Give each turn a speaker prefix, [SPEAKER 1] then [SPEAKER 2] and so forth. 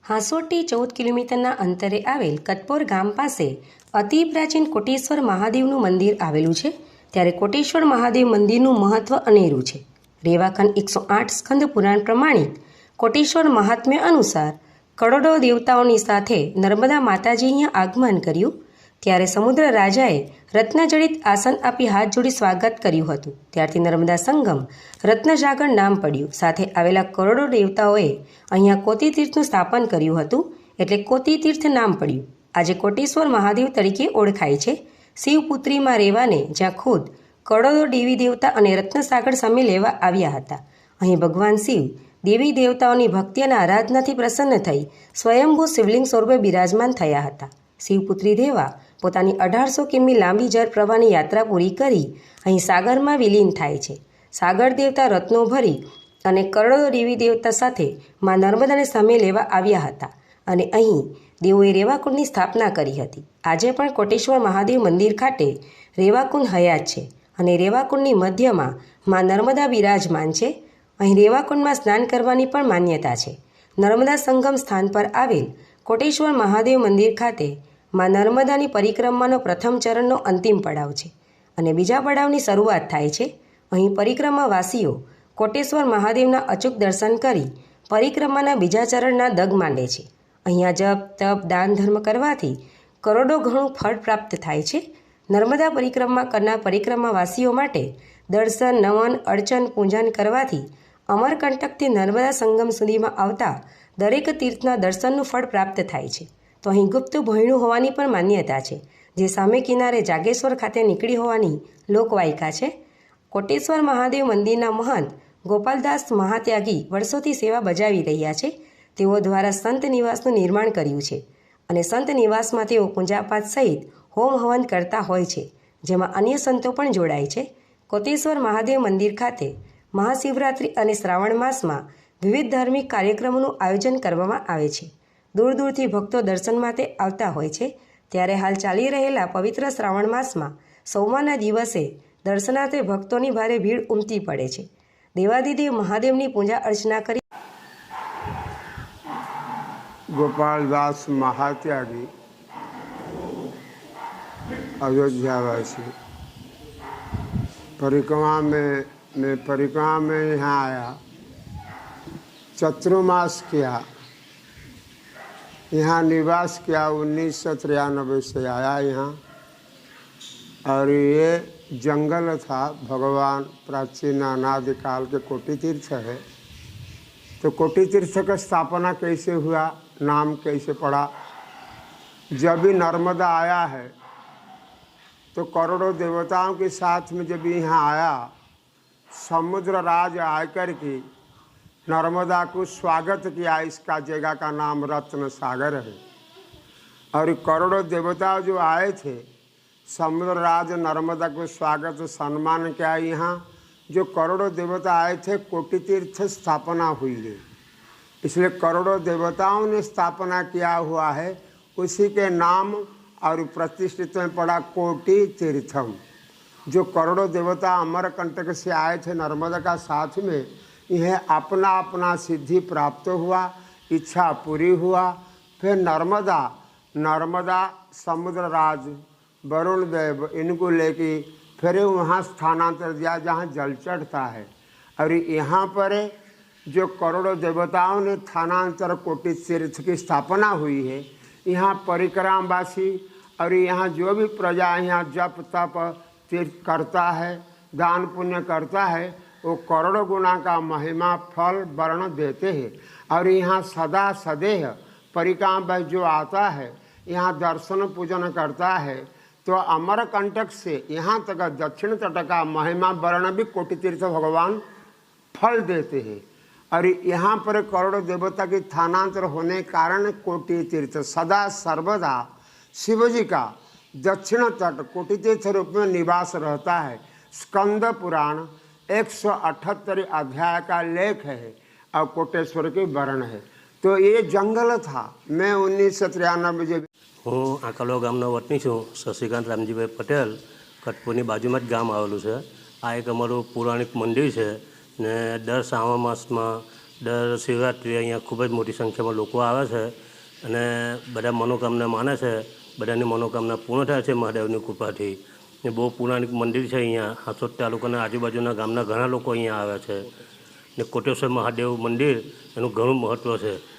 [SPEAKER 1] હાંસોટી 14 કિલોમીટરના અંતરે આવેલ કતપોર ગામ પાસે અતિ પ્રાચીન કોટેશ્વર મહાદેવનું મંદિર આવેલું છે। ત્યારે કોટેશ્વર મહાદેવ મંદિરનું મહત્વ અનેરું છે। રેવાખંડ 108 સ્કંદ પુરાણ પ્રમાણિત કોટેશ્વર મહાત્મ્ય અનુસાર કરોડો દેવતાઓની સાથે નર્મદા માતાજી અહીંયા આગમન કર્યું। ત્યારે સમુદ્ર રાજાએ રત્નજડિત આસન આપી હાથ જોડી સ્વાગત કર્યું હતું। ત્યારથી નર્મદા સંગમ રત્નજાગર નામ પડ્યું। સાથે આવેલા કરોડો દેવતાઓએ અહીંયા કોતી તીર્થનું સ્થાપન કર્યું હતું, એટલે કોતી તીર્થ નામ પડ્યું। આજે કોટેશ્વર મહાદેવ તરીકે ઓળખાય છે। શિવપુત્રીમાં રેવાને જ્યાં ખુદ કરોડો દેવી દેવતા અને રત્નસાગર સામે લેવા આવ્યા હતા। અહીં ભગવાન શિવ દેવી દેવતાઓની ભક્તિ અને આરાધનાથી પ્રસન્ન થઈ સ્વયંભૂ શિવલિંગ સ્વરૂપે બિરાજમાન થયા હતા। શિવપુત્રી દેવા પોતાની 1800 કિમી લાંબી જળ પ્રવાહની યાત્રા પૂરી કરી અહીં સાગરમાં વિલીન થાય છે। સાગર દેવતા રત્નો ભરી અને કરોડો દેવી દેવતા સાથે મા નર્મદાને સામે લેવા આવ્યા હતા અને અહીં દેવોએ રેવાકુંડની સ્થાપના કરી હતી। આજે પણ કોટેશ્વર મહાદેવ મંદિર ખાતે રેવાકુંડ હયાત છે અને રેવાકુંડની મધ્યમાં મા નર્મદા બિરાજમાન છે। અહીં રેવાકુંડમાં સ્નાન કરવાની પણ માન્યતા છે। નર્મદા સંગમ સ્થાન પર આવેલ કોટેશ્વર મહાદેવ મંદિર ખાતે મા નર્મદાની પરિક્રમાનો પ્રથમ ચરણનો અંતિમ પડાવ છે અને બીજા પડાવની શરૂઆત થાય છે। અહીં પરિક્રમાવાસીઓ કોટેશ્વર મહાદેવના અચૂક દર્શન કરી પરિક્રમાના બીજા ચરણના દગ માંડે છે। અહીંયા જપ તપ દાન ધર્મ કરવાથી કરોડો ઘણું ફળ પ્રાપ્ત થાય છે। નર્મદા પરિક્રમા કરનાર પરિક્રમાવાસીઓ માટે દર્શન નમન અર્ચન પૂજન કરવાથી અમરકંટકથી નર્મદા સંગમ સુધીમાં આવતા દરેક તીર્થના દર્શનનું ફળ પ્રાપ્ત થાય છે। તો અહીં ગુપ્ત ભોયણું હોવાની પણ માન્યતા છે, જે સામે કિનારે જાગેશ્વર ખાતે નીકળી હોવાની લોકવાયકા છે। કોટેશ્વર મહાદેવ મંદિરના મહંત ગોપાલદાસ મહાત્યાગી વર્ષોથી સેવા બજાવી રહ્યા છે। તેઓ દ્વારા સંત નિવાસનું નિર્માણ કર્યું છે અને સંત નિવાસમાં તેઓ પૂજાપાઠ સહિત હોમ હવન કરતા હોય છે, જેમાં અન્ય સંતો પણ જોડાય છે। કોટેશ્વર મહાદેવ મંદિર ખાતે મહાશિવરાત્રિ અને શ્રાવણ માસમાં વિવિધ ધાર્મિક કાર્યક્રમોનું આયોજન કરવામાં આવે છે। દૂર દૂરથી ભક્તો દર્શન માટે આવતા હોય છે। ત્યારે હાલ ચાલી રહેલા પવિત્ર શ્રાવણ માસમાં સોમવારના દિવસે દર્શનાર્થે ભક્તોની ભારે ભીડ ઉમટી પડે છે। દેવાધિદેવ મહાદેવની પૂજા અર્ચના કરી
[SPEAKER 2] गोपालदास महात्यागी अयोध्यावासी परिक्रमा में यहाँ आया, चतुर्मास किया, यहाँ निवास किया। 1993 से आया यहाँ, और ये जंगल था। भगवान प्राचीन अनादिकाल के कोटि तीर्थ है। तो कोटि तीर्थ का स्थापना कैसे हुआ, नाम कैसे पड़ा? जब भी नर्मदा आया है तो करोड़ों देवताओं के साथ में जब यहाँ आया, समुद्र राज आकर के नर्मदा को स्वागत किया। इसका जगह का नाम रत्न सागर है। और करोड़ों देवता जो आए थे, समुद्र राज नर्मदा को स्वागत सम्मान किया। यहाँ जो करोड़ों देवता आए थे, कोटि तीर्थ स्थापना हुई है, इसलिए करोड़ों देवताओं ने स्थापना किया हुआ है। उसी के नाम और प्रतिष्ठित में पड़ा कोटि तीर्थम। जो करोड़ों देवता अमरकंटक से आए थे नर्मदा का साथ में, यह अपना अपना सिद्धि प्राप्त हुआ, इच्छा पूरी हुआ। फिर नर्मदा समुद्र राज वरुण देव इनको लेके फिर वहाँ स्थानांतर दिया जहाँ जल चढ़ता है। और यहाँ पर जो करोड़ों देवताओं ने स्थानांतर कोटि तीर्थ की स्थापना हुई है। यहाँ परिक्रमावासी और यहाँ जो भी प्रजा यहाँ जप तप तीर्थ करता है, दान पुण्य करता है, वो करोड़ों गुना का महिमा फल वर्ण देते हैं। और यहाँ सदा सदैह परिक्रमा जो आता है, यहाँ दर्शन पूजन करता है, तो अमरकंटक से यहाँ तक दक्षिण तट का महिमा वर्ण भी कोटि तीर्थ भगवान फल देते हैं। और यहाँ पर करोड़ों देवता के स्थानांतर होने के कारण कोटि तीर्थ सदा सर्वदा शिवजी का दक्षिण तट कोटि तीर्थ रूप में निवास रहता है। स्कंद पुराण 178 अध्याय का लेख है और कोटेश्वर के वर्ण है। तो ये जंगल था। मैं 1993
[SPEAKER 3] હું આંકલો ગામનો વતની છું, શશિકાંત રામજીભાઈ પટેલ। કટપુરની બાજુમાં જ ગામ આવેલું છે। આ એક અમારું પૌરાણિક મંદિર છે ને દર શ્રાવણ માસમાં દર શિવરાત્રિએ અહીંયા ખૂબ જ મોટી સંખ્યામાં લોકો આવે છે અને બધા મનોકામના માને છે. બધાની મનોકામના પૂર્ણ થાય છે મહાદેવની કૃપાથી. ને બહુ પૌરાણિક મંદિર છે અહીંયા. હાંસોદ તાલુકાના આજુબાજુના ગામના ઘણા લોકો અહીંયા આવે છે. ને કોટેશ્વર મહાદેવ મંદિર એનું ઘણું મહત્ત્વ છે.